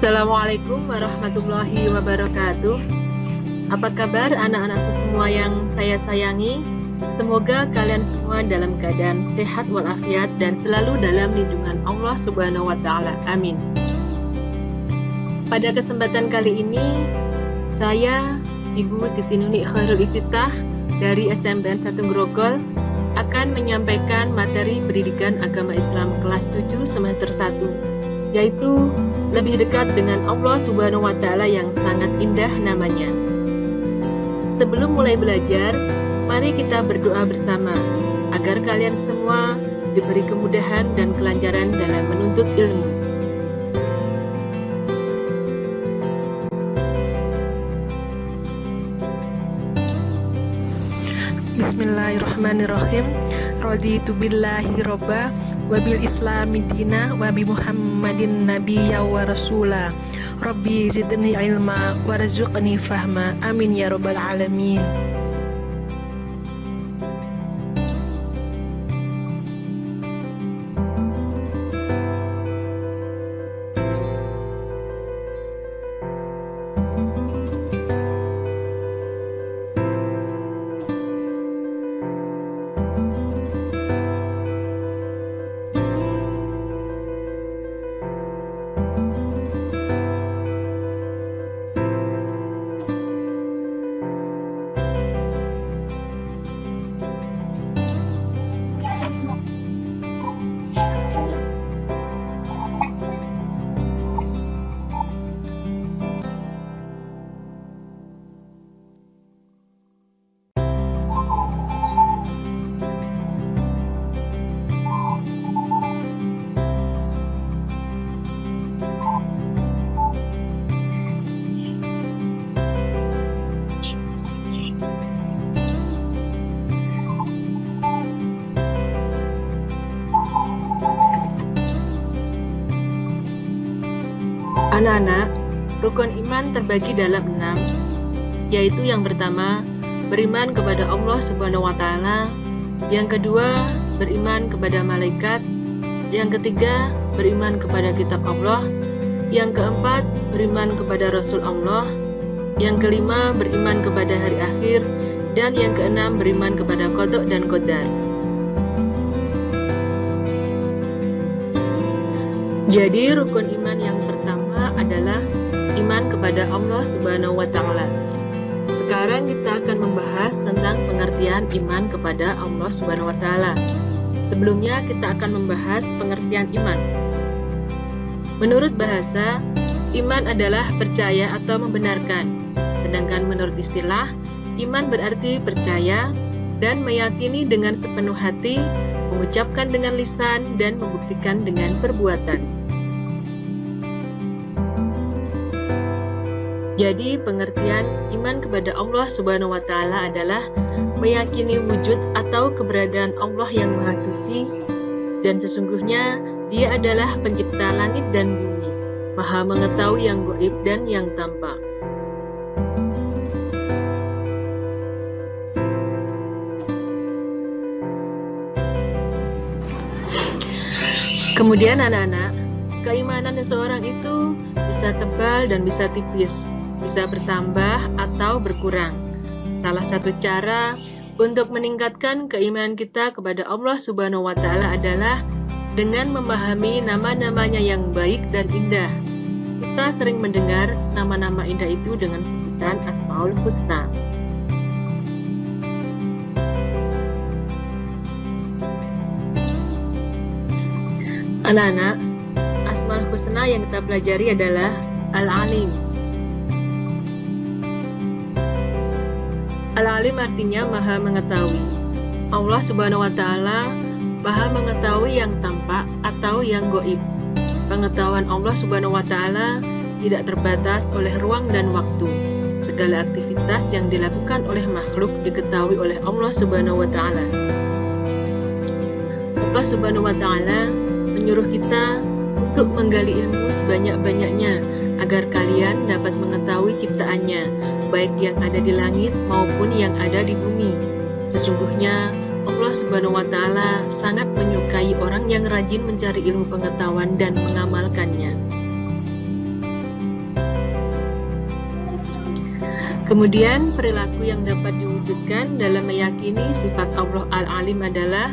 Assalamualaikum warahmatullahi wabarakatuh. Apa kabar anak-anakku semua yang saya sayangi? Semoga kalian semua dalam keadaan sehat walafiat dan selalu dalam lindungan Allah Subhanahu wa Ta'ala. Amin. Pada kesempatan kali ini, saya, Ibu Siti Nuni Khairul Iftitah dari SMPN 1 Grogol akan menyampaikan materi pendidikan agama Islam kelas 7 semester 1, yaitu lebih dekat dengan Allah Subhanahu wa Ta'ala yang sangat indah namanya. Sebelum mulai belajar, mari kita berdoa bersama agar kalian semua diberi kemudahan dan kelancaran dalam menuntut ilmu. Bismillahirrahmanirrahim. Raditu billahi robba wabil islami dina wabi muhammadin nabiyya wa rasula rabbi zidni ilma warzuqni fahma amin ya rabbal alamin. Anak-anak, rukun iman terbagi dalam 6, yaitu yang pertama, beriman kepada Allah Subhanahu wa Ta'ala, yang kedua, beriman kepada malaikat, yang ketiga, beriman kepada kitab Allah, yang keempat, beriman kepada Rasul Allah, yang kelima, beriman kepada hari akhir, dan yang keenam, beriman kepada qada dan qadar. Jadi rukun iman yang pertama adalah iman kepada Allah Subhanahu wa Ta'ala. Sekarang kita akan membahas tentang pengertian iman kepada Allah Subhanahu wa Ta'ala. Sebelumnya kita akan membahas pengertian iman. Menurut bahasa, iman adalah percaya atau membenarkan. Sedangkan menurut istilah, iman berarti percaya dan meyakini dengan sepenuh hati, mengucapkan dengan lisan, dan membuktikan dengan perbuatan. Jadi pengertian iman kepada Allah Subhanahu wa Ta'ala adalah meyakini wujud atau keberadaan Allah yang Maha Suci, dan sesungguhnya Dia adalah pencipta langit dan bumi, Maha mengetahui yang gaib dan yang tampak. Kemudian anak-anak, keimanan seseorang itu bisa tebal dan bisa tipis, bisa bertambah atau berkurang. Salah satu cara untuk meningkatkan keimanan kita kepada Allah Subhanahu wa Ta'ala adalah dengan memahami nama-namanya yang baik dan indah. Kita sering mendengar nama-nama indah itu dengan sebutan Asmaul Husna. Anak-anak, Asmaul Husna yang kita pelajari adalah Al-Alim. Al-Alim artinya Maha Mengetahui. Allah Subhanahu wa Ta'ala Maha Mengetahui yang tampak atau yang gaib. Pengetahuan Allah Subhanahu wa Ta'ala tidak terbatas oleh ruang dan waktu. Segala aktivitas yang dilakukan oleh makhluk diketahui oleh Allah Subhanahu wa Ta'ala. Allah Subhanahu wa Ta'ala menyuruh kita untuk menggali ilmu sebanyak-banyaknya agar kalian dapat mengetahui ciptaannya, baik yang ada di langit maupun yang ada di bumi. Sesungguhnya Allah Subhanahu wa Ta'ala sangat menyukai orang yang rajin mencari ilmu pengetahuan dan mengamalkannya. Kemudian perilaku yang dapat diwujudkan dalam meyakini sifat Allah Al-Alim adalah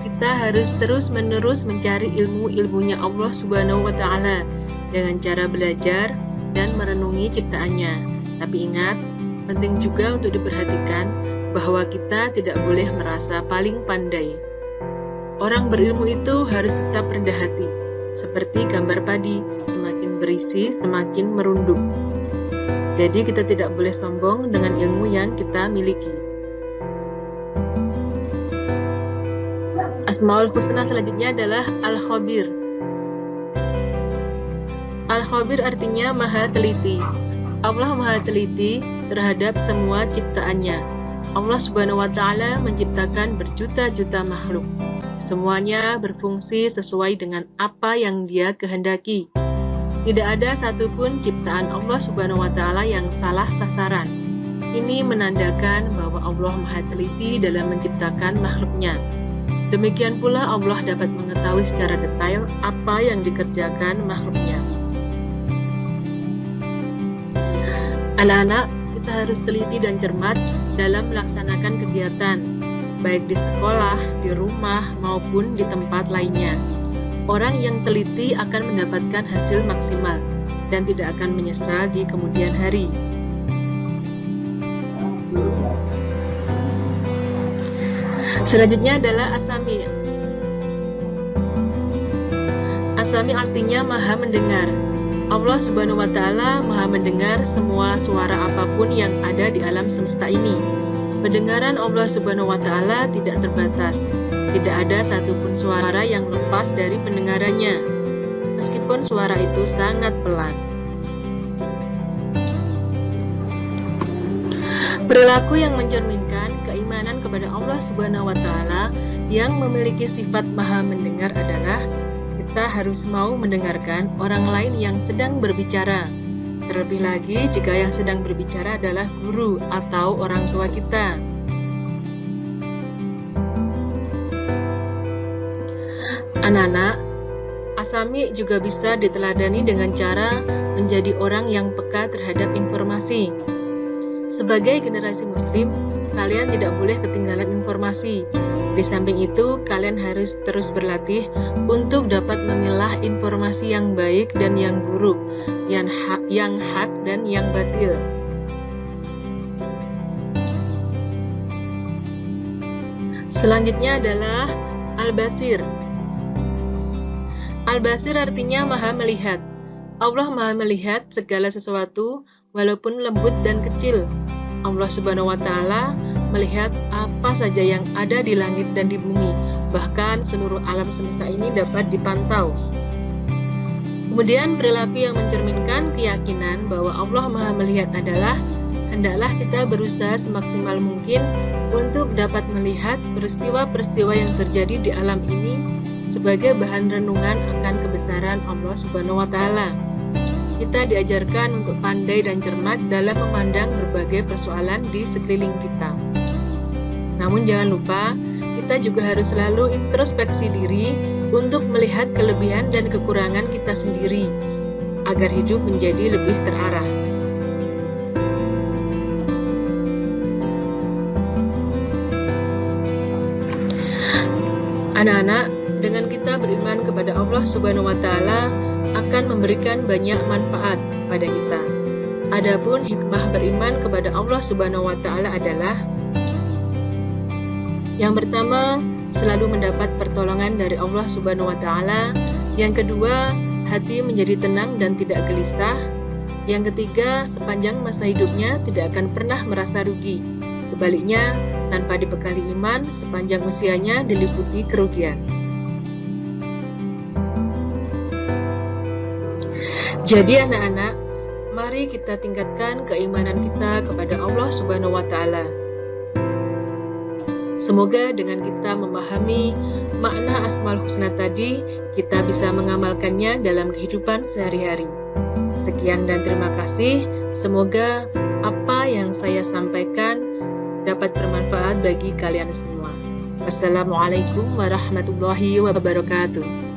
kita harus terus-menerus mencari ilmu-ilmunya Allah Subhanahu wa Ta'ala dengan cara belajar dan merenungi ciptaannya. Tapi ingat, penting juga untuk diperhatikan bahwa kita tidak boleh merasa paling pandai. Orang berilmu itu harus tetap rendah hati, seperti gambar padi, semakin berisi semakin merunduk. Jadi kita tidak boleh sombong dengan ilmu yang kita miliki. Asmaul Husna selanjutnya adalah Al-Khabir. Al-Khabir artinya maha teliti. Allah maha teliti terhadap semua ciptaannya. Allah Subhanahu wa Ta'ala menciptakan berjuta-juta makhluk. Semuanya berfungsi sesuai dengan apa yang Dia kehendaki. Tidak ada satupun ciptaan Allah Subhanahu wa Ta'ala yang salah sasaran. Ini menandakan bahwa Allah maha teliti dalam menciptakan makhluknya. Demikian pula Allah dapat mengetahui secara detail apa yang dikerjakan makhluknya. Anak-anak, kita harus teliti dan cermat dalam melaksanakan kegiatan, baik di sekolah, di rumah, maupun di tempat lainnya. Orang yang teliti akan mendapatkan hasil maksimal dan tidak akan menyesal di kemudian hari. Selanjutnya adalah As-Sami. As-Sami artinya maha mendengar. Allah Subhanahu wa Ta'ala maha mendengar semua suara apapun yang ada di alam semesta ini. Pendengaran Allah Subhanahu wa Ta'ala tidak terbatas. Tidak ada satupun suara yang lepas dari pendengarannya, meskipun suara itu sangat pelan. Perilaku yang mencerminkan keimanan kepada Allah Subhanahu wa Ta'ala yang memiliki sifat maha mendengar adalah kita harus mau mendengarkan orang lain yang sedang berbicara. Terlebih lagi jika yang sedang berbicara adalah guru atau orang tua kita. Anak-anak, As-Sami juga bisa diteladani dengan cara menjadi orang yang peka terhadap informasi. Sebagai generasi muslim, kalian tidak boleh ketinggalan informasi. Di samping itu, kalian harus terus berlatih untuk dapat memilah informasi yang baik dan yang buruk, yang hak dan yang batil. Selanjutnya adalah Al-Basir. Al-Basir artinya maha melihat. Allah maha melihat segala sesuatu walaupun lembut dan kecil. Allah Subhanahu wa Ta'ala melihat apa saja yang ada di langit dan di bumi, bahkan seluruh alam semesta ini dapat dipantau. Kemudian perilaku yang mencerminkan keyakinan bahwa Allah maha melihat adalah hendaklah kita berusaha semaksimal mungkin untuk dapat melihat peristiwa-peristiwa yang terjadi di alam ini sebagai bahan renungan akan kebesaran Allah Subhanahu wa Ta'ala. Kita diajarkan untuk pandai dan cermat dalam memandang berbagai persoalan di sekeliling kita. Namun jangan lupa, kita juga harus selalu introspeksi diri untuk melihat kelebihan dan kekurangan kita sendiri, agar hidup menjadi lebih terarah. Anak-anak, dengan kita beriman kepada Allah Subhanahu wa Ta'ala akan memberikan banyak manfaat pada kita. Adapun hikmah beriman kepada Allah Subhanahu wa Ta'ala adalah: yang pertama, selalu mendapat pertolongan dari Allah Subhanahu wa Ta'ala. Yang kedua, hati menjadi tenang dan tidak gelisah. Yang ketiga, sepanjang masa hidupnya tidak akan pernah merasa rugi. Sebaliknya, tanpa dibekali iman, sepanjang usianya diliputi kerugian. Jadi anak-anak, mari kita tingkatkan keimanan kita kepada Allah Subhanahu wa Ta'ala. Semoga dengan kita memahami makna Asmaul Husna tadi, kita bisa mengamalkannya dalam kehidupan sehari-hari. Sekian dan terima kasih. Semoga apa yang saya sampaikan dapat bermanfaat bagi kalian semua. Wassalamualaikum warahmatullahi wabarakatuh.